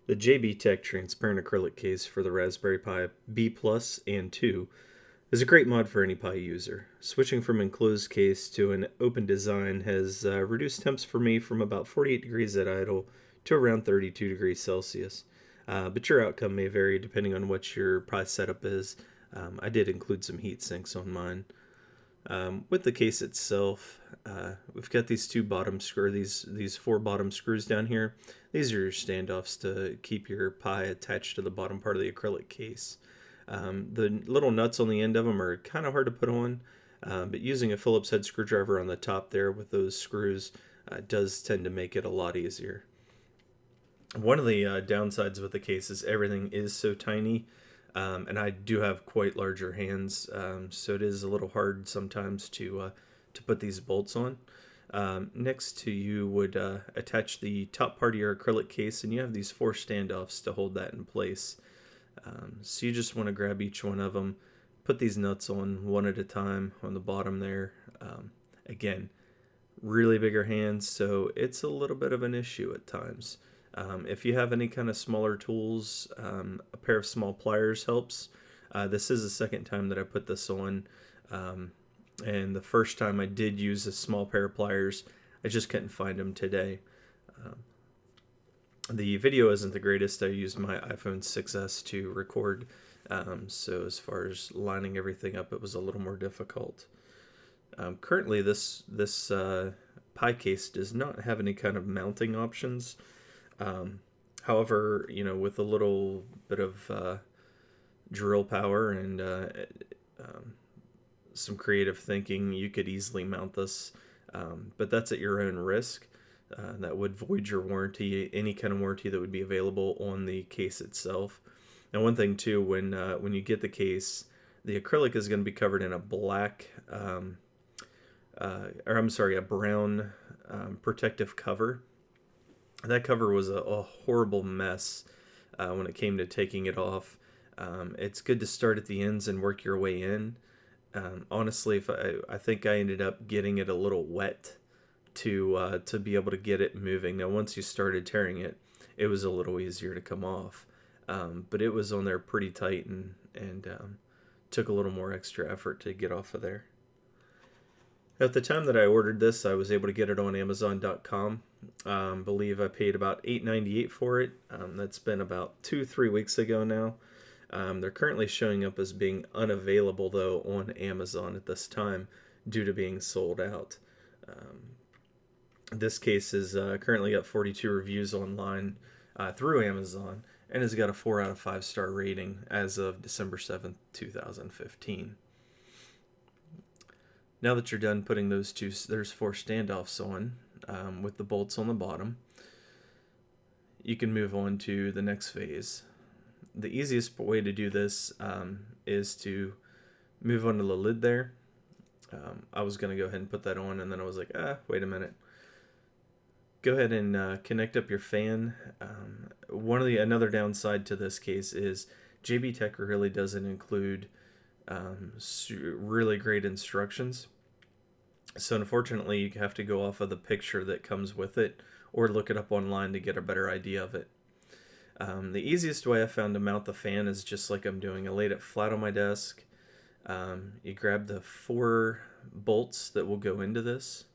The JBtek transparent acrylic case for the Raspberry Pi B Plus and 2 is a great mod for any Pi user. Switching from enclosed case to an open design has reduced temps for me from about 48 degrees at idle to around 32 degrees Celsius. But your outcome may vary depending on what your Pi setup is. I did include some heat sinks on mine. With the case itself, we've got these these four bottom screws down here. These are your standoffs to keep your Pi attached to the bottom part of the acrylic case. The little nuts on the end of them are kind of hard to put on, but using a Phillips head screwdriver on the top there with those screws does tend to make it a lot easier. One of the downsides with the case is everything is so tiny, and I do have quite larger hands, so it is a little hard sometimes to put these bolts on. Next to you would attach the top part of your acrylic case, and you have these four standoffs to hold that in place. So you just want to grab each one of them, put these nuts on one at a time on the bottom there. Again, really bigger hands, so it's a little bit of an issue at times. If you have any kind of smaller tools, a pair of small pliers helps. This is the second time that I put this on, and the first time I did use a small pair of pliers. I just couldn't find them today. The video isn't the greatest. I used my iPhone 6s to record, so as far as lining everything up, it was a little more difficult. Currently, this Pi case does not have any kind of mounting options. However, with a little bit of drill power and some creative thinking, you could easily mount this, but that's at your own risk. That would void your warranty, any kind of warranty that would be available on the case itself. And one thing too, when you get the case, the acrylic is going to be covered in a a brown protective cover. That cover was a horrible mess when it came to taking it off. It's good to start at the ends and work your way in. Honestly, I think I ended up getting it a little wet to be able to get it moving. Now, once you started tearing it, it was a little easier to come off. But it was on there pretty tight and took a little more extra effort to get off of there. At the time that I ordered this, I was able to get it on Amazon.com. Believe I paid about $8.98 for it. That's been about 2-3 weeks ago now. They're currently showing up as being unavailable, though, on Amazon at this time due to being sold out. This case is currently got 42 reviews online through Amazon and has got a 4 out of 5 star rating as of December 7th, 2015. Now that you're done putting there's 4 standoffs on with the bolts on the bottom, you can move on to the next phase. The easiest way to do this is to move onto the lid there. I was going to go ahead and put that on, and then I was like, wait a minute. Go ahead and connect up your fan. Another downside to this case is JBtek really doesn't include really great instructions. So unfortunately, you have to go off of the picture that comes with it or look it up online to get a better idea of it. The easiest way I found to mount the fan is just like I'm doing. I laid it flat on my desk. You grab the 4 bolts that will go into this.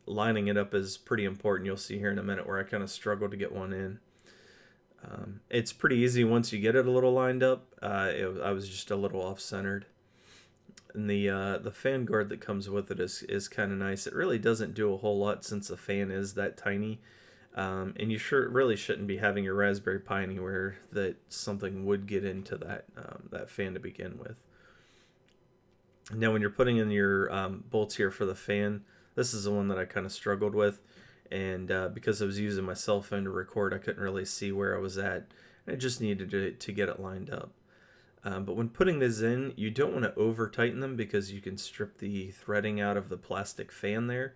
Lining it up is pretty important. You'll see here in a minute where I kind of struggled to get one in. It's pretty easy once you get it a little lined up. I was just a little off-centered. And the fan guard that comes with it is kind of nice. It really doesn't do a whole lot since the fan is that tiny. And you really shouldn't be having your Raspberry Pi anywhere that something would get into that fan to begin with. Now when you're putting in your bolts here for the fan, this is the one that I kind of struggled with. And because I was using my cell phone to record, I couldn't really see where I was at. I just needed to get it lined up. But when putting this in, you don't want to over tighten them because you can strip the threading out of the plastic fan there.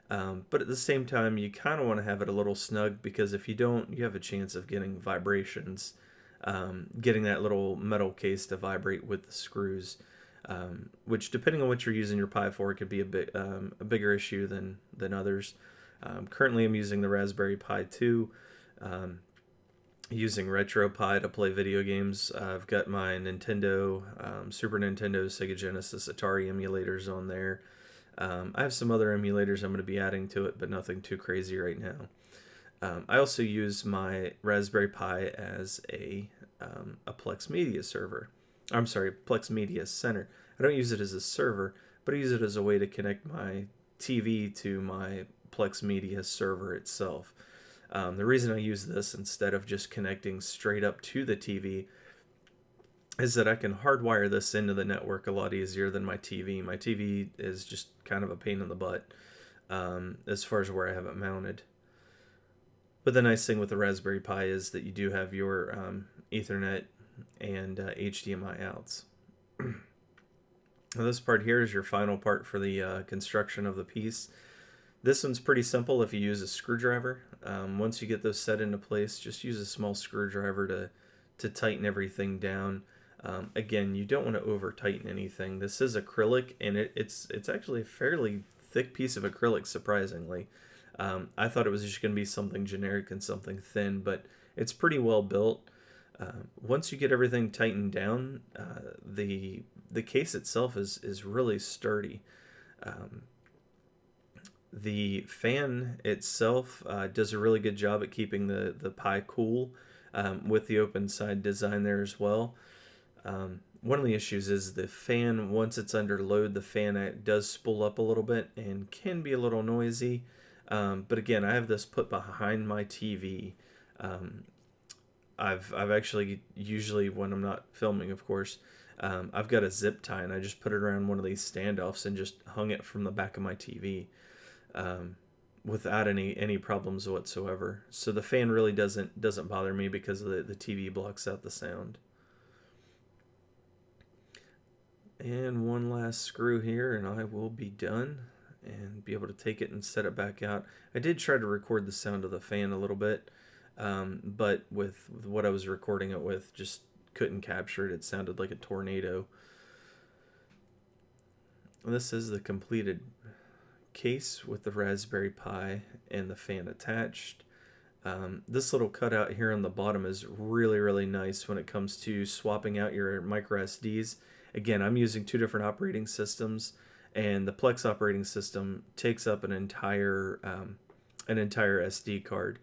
But at the same time, you kind of want to have it a little snug because if you don't, you have a chance of getting vibrations, getting that little metal case to vibrate with the screws, which depending on what you're using your Pi for, could be a bigger issue than others. Currently, I'm using the Raspberry Pi 2. using RetroPie to play video games. I've got my Nintendo, Super Nintendo, Sega Genesis, Atari emulators on there. I have some other emulators I'm going to be adding to it, but nothing too crazy right now. I also use my Raspberry Pi as a Plex Media server. I'm sorry, Plex Media Center. I don't use it as a server, but I use it as a way to connect my TV to my Plex Media server itself. The reason I use this instead of just connecting straight up to the TV is that I can hardwire this into the network a lot easier than my TV. My TV is just kind of a pain in the butt as far as where I have it mounted. But the nice thing with the Raspberry Pi is that you do have your Ethernet and HDMI outs. Now this part here is your final part for the construction of the piece. This one's pretty simple if you use a screwdriver. Once you get those set into place, just use a small screwdriver to tighten everything down. Again, you don't want to over tighten anything. This is acrylic, and it's actually a fairly thick piece of acrylic, surprisingly. I thought it was just going to be something generic and something thin, but it's pretty well built. Once you get everything tightened down, the case itself is really sturdy. The fan itself does a really good job at keeping the Pi cool with the open side design there as well. One of the issues is the fan, once it's under load, the fan does spool up a little bit and can be a little noisy. But again, I have this put behind my TV. I've actually, usually when I'm not filming, of course, I've got a zip tie and I just put it around one of these standoffs and just hung it from the back of my TV without any problems whatsoever. So the fan really doesn't bother me because the TV blocks out the sound. And one last screw here and I will be done and be able to take it and set it back out. I did try to record the sound of the fan a little bit, but with what I was recording it with, just couldn't capture it. It sounded like a tornado. This is the completed case with the Raspberry Pi and the fan attached. This little cutout here on the bottom is really nice when it comes to swapping out your micro SDs. Again, I'm using two different operating systems, and the Plex operating system takes up an entire SD card.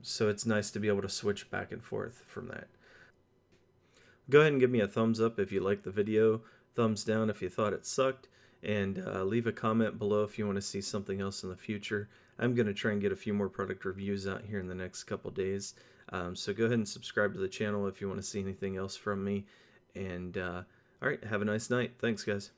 So it's nice to be able to switch back and forth from that. Go ahead and give me a thumbs up if you liked the video, thumbs down if you thought it sucked, and leave a comment below if you want to see something else in the future. I'm going to try and get a few more product reviews out here in the next couple days. So go ahead and subscribe to the channel if you want to see anything else from me. And all right, have a nice night. Thanks, guys.